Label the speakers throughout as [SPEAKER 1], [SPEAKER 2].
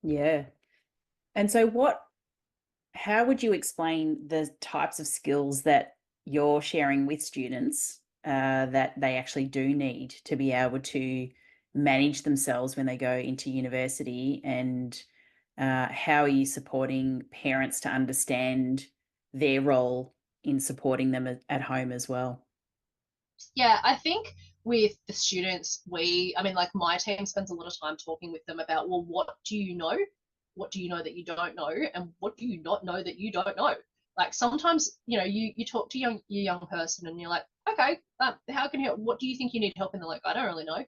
[SPEAKER 1] Yeah. And so how would you explain the types of skills that you're sharing with students that they actually do need to be able to manage themselves when they go into university? And how are you supporting parents to understand their role in supporting them at home as well?
[SPEAKER 2] Yeah, I think with the students, I mean, like my team spends a lot of time talking with them about, well, what do you know? What do you know that you don't know? And what do you not know that you don't know? Like sometimes, you talk to your young person and you're like, okay, how can you help? What do you think you need help in? They're like, I don't really know.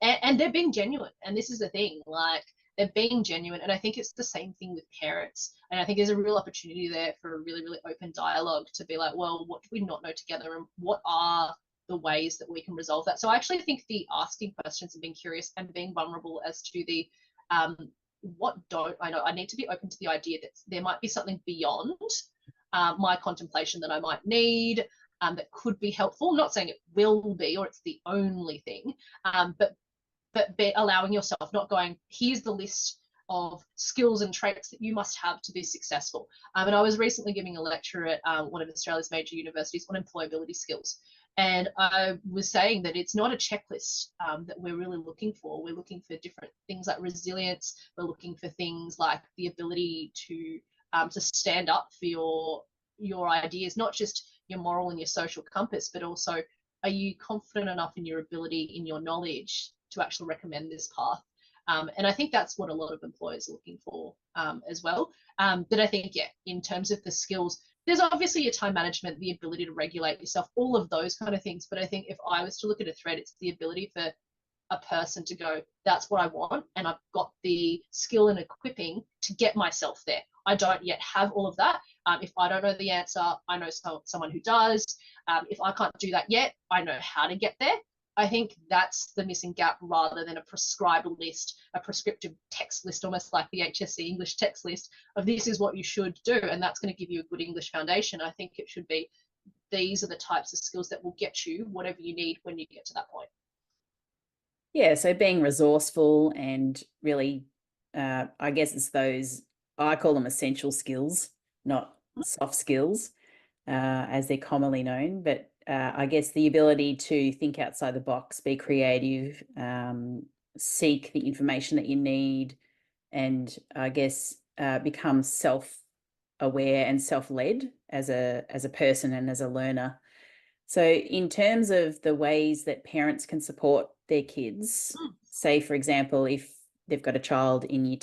[SPEAKER 2] And they're being genuine. And this is the thing, like they're being genuine. And I think it's the same thing with parents. And I think there's a real opportunity there for a really, really open dialogue to be like, well, what do we not know together? And what are the ways that we can resolve that? So I actually think the asking questions and being curious and being vulnerable as to the um, what don't I know, I need to be open to the idea that there might be something beyond my contemplation that I might need, that could be helpful. I'm not saying it will be or it's the only thing, but allowing yourself, not going, here's the list of skills and traits that you must have to be successful. And I was recently giving a lecture at one of Australia's major universities on employability skills. And I was saying that it's not a checklist that we're really looking for. We're looking for different things like resilience. We're looking for things like the ability to stand up for your ideas, not just your moral and your social compass, but also are you confident enough in your ability, in your knowledge to actually recommend this path? And I think that's what a lot of employers are looking for as well. But I think, yeah, in terms of the skills, there's obviously your time management, the ability to regulate yourself, all of those kind of things. But I think if I was to look at a thread, it's the ability for a person to go, that's what I want, and I've got the skill and equipping to get myself there. I don't yet have all of that. If I don't know the answer, I know someone who does. If I can't do that yet, I know how to get there. I think that's the missing gap rather than a prescribed list, a prescriptive text list, almost like the HSC English text list of this is what you should do. And that's going to give you a good English foundation. I think it should be these are the types of skills that will get you whatever you need when you get to that point.
[SPEAKER 1] Yeah, so being resourceful and really, I guess it's those, I call them essential skills, not soft skills, as they're commonly known. But I guess the ability to think outside the box, be creative, seek the information that you need, and I guess become self-aware and self-led as a person and as a learner. So, in terms of the ways that parents can support their kids,
[SPEAKER 2] Mm.
[SPEAKER 1] say, for example, if they've got a child in year